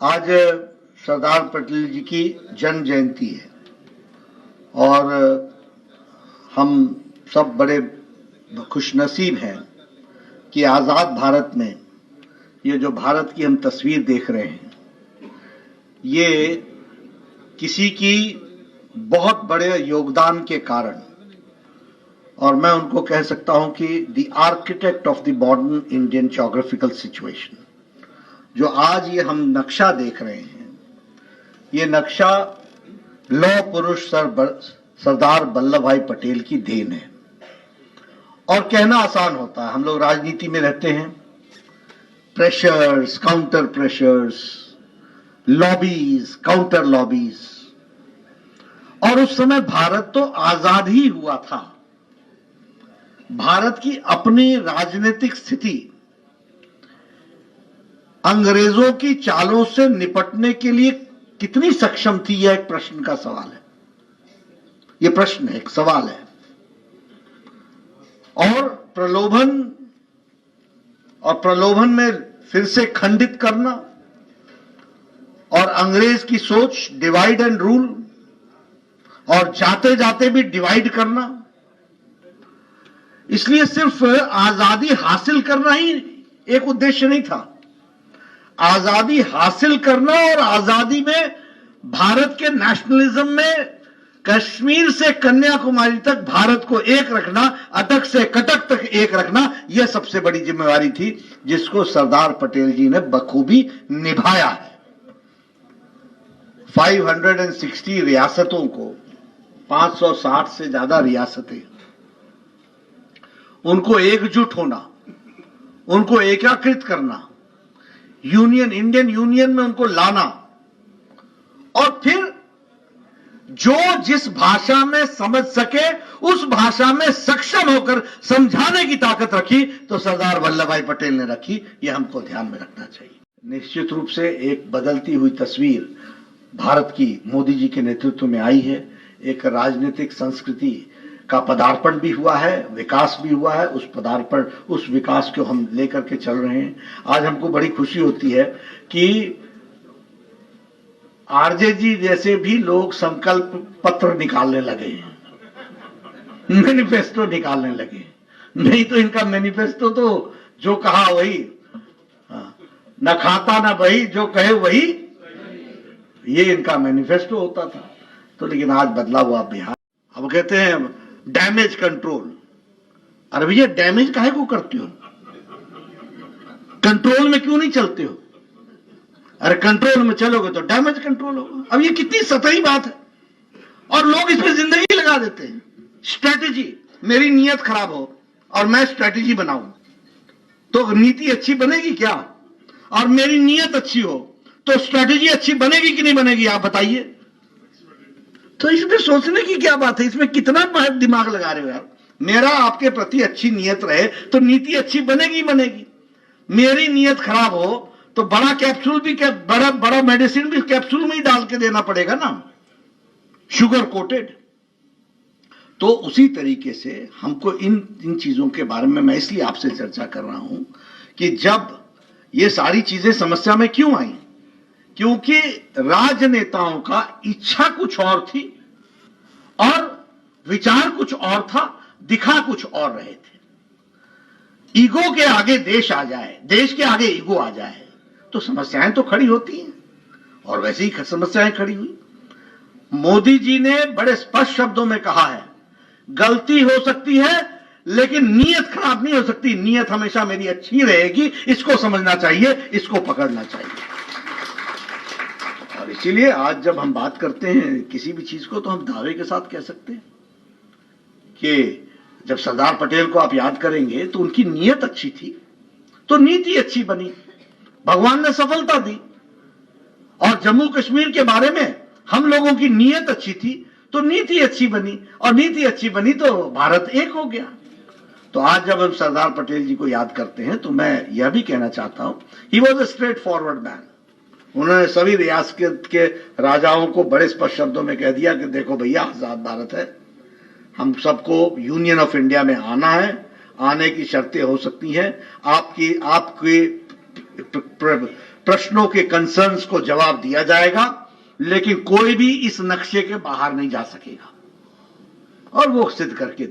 आज सरदार पटेल जी की जन्म जयंती है और हम सब बड़े खुशनसीब हैं कि आज़ाद भारत में ये जो भारत की हम तस्वीर देख रहे हैं, ये किसी की बहुत बड़े योगदान के कारण, और मैं उनको कह सकता हूं कि the architect of the modern Indian geographical situation, जो आज ये हम नक्शा देख रहे हैं, ये नक्शा लौह पुरुष सरदार वल्लभ भाई पटेल की देन है। और कहना आसान होता है, हम लोग राजनीति में रहते हैं, pressures, counter pressures, lobbies, counter lobbies, और उस समय भारत तो आजाद ही हुआ था। भारत की अपनी राजनीतिक स्थिति अंग्रेजों की चालों से निपटने के लिए कितनी सक्षम थी, यह एक प्रश्न का सवाल है। यह प्रश्न है, एक सवाल है। और प्रलोभन में फिर से खंडित करना और अंग्रेज की सोच डिवाइड एंड रूल, और जाते जाते भी डिवाइड करना। इसलिए सिर्फ आजादी हासिल करना ही एक उद्देश्य नहीं था। आजादी हासिल करना और आजादी में भारत के नेशनलिज्म में कश्मीर से कन्याकुमारी तक भारत को एक रखना, अटक से कटक तक एक रखना, यह सबसे बड़ी जिम्मेवारी थी जिसको सरदार पटेल जी ने बखूबी निभाया है। 560 रियासतों को, 560 से ज्यादा रियासतें, उनको एकजुट होना, उनको एकीकृत करना, इंडियन यूनियन में उनको लाना, और फिर जो जिस भाषा में समझ सके उस भाषा में सक्षम होकर समझाने की ताकत रखी, तो सरदार वल्लभ भाई पटेल ने रखी। यह हमको ध्यान में रखना चाहिए। निश्चित रूप से एक बदलती हुई तस्वीर भारत की मोदी जी के नेतृत्व में आई है। एक राजनीतिक संस्कृति का पदार्पण भी हुआ है, विकास भी हुआ है। उस पदार्पण, उस विकास को हम लेकर के चल रहे हैं। आज हमको बड़ी खुशी होती है कि आरजे जी जैसे भी लोग संकल्प पत्र निकालने लगे हैं, मैनिफेस्टो निकालने लगे। नहीं तो इनका मैनिफेस्टो तो जो कहा वही, न खाता न बही, जो कहे वही, ये इनका मैनिफेस्टो होता था। तो लेकिन आज बदला हुआ बिहार। अब कहते हैं डैमेज कंट्रोल। अरे भैया, डैमेज काहे को करते हो? कंट्रोल में क्यों नहीं चलते हो? अरे कंट्रोल में चलोगे तो डैमेज कंट्रोल होगा। अब ये कितनी सतही बात है, और लोग इसमें जिंदगी लगा देते हैं। स्ट्रेटेजी, मेरी नीयत खराब हो और मैं स्ट्रेटेजी बनाऊं तो नीति अच्छी बनेगी क्या? और मेरी नीयत अच्छी हो तो स्ट्रेटेजी अच्छी बनेगी कि नहीं बनेगी? आप बताइए। तो इसमें सोचने की क्या बात है? इसमें कितना दिमाग लगा रहे हो यार? मेरा आपके प्रति अच्छी नीयत रहे तो नीति अच्छी बनेगी बनेगी। मेरी नीयत खराब हो तो बड़ा कैप्सूल भी, बड़ा मेडिसिन भी कैप्सूल में ही डाल के देना पड़ेगा ना, शुगर कोटेड। तो उसी तरीके से हमको इन चीजों के बारे में मैं इसलिए आपसे चर्चा कर रहा हूं कि जब ये सारी चीजें समस्या में क्यों आई, क्योंकि राजनेताओं का इच्छा कुछ और थी और विचार कुछ और था, दिखा कुछ और रहे थे। ईगो के आगे देश आ जाए, देश के आगे ईगो आ जाए तो समस्याएं तो खड़ी होती हैं, और वैसे ही समस्याएं खड़ी हुई। मोदी जी ने बड़े स्पष्ट शब्दों में कहा है, गलती हो सकती है लेकिन नीयत खराब नहीं हो सकती। नीयत हमेशा मेरी अच्छी रहेगी, इसको समझना चाहिए, इसको पकड़ना चाहिए। और इसीलिए आज जब हम बात करते हैं किसी भी चीज को, तो हम दावे के साथ कह सकते हैं कि जब सरदार पटेल को आप याद करेंगे तो उनकी नीयत अच्छी थी तो नीति अच्छी बनी, भगवान ने सफलता दी। और जम्मू कश्मीर के बारे में हम लोगों की नीयत अच्छी थी तो नीति अच्छी बनी, और नीति अच्छी बनी तो भारत एक हो गया। तो आज जब हम सरदार पटेल जी को याद करते हैं तो मैं यह भी कहना चाहता हूं, he was a straight forward man. उन्होंने सभी रियासत के राजाओं को बड़े स्पष्ट शब्दों में कह दिया कि देखो भैया, आजाद भारत है, हम सबको यूनियन ऑफ इंडिया में आना है, आने की शर्तें हो सकती हैं, आपकी प्रश्नों के कंसर्न्स को जवाब दिया जाएगा, लेकिन कोई भी इस नक्शे के बाहर नहीं जा सकेगा और वो सिद्ध करके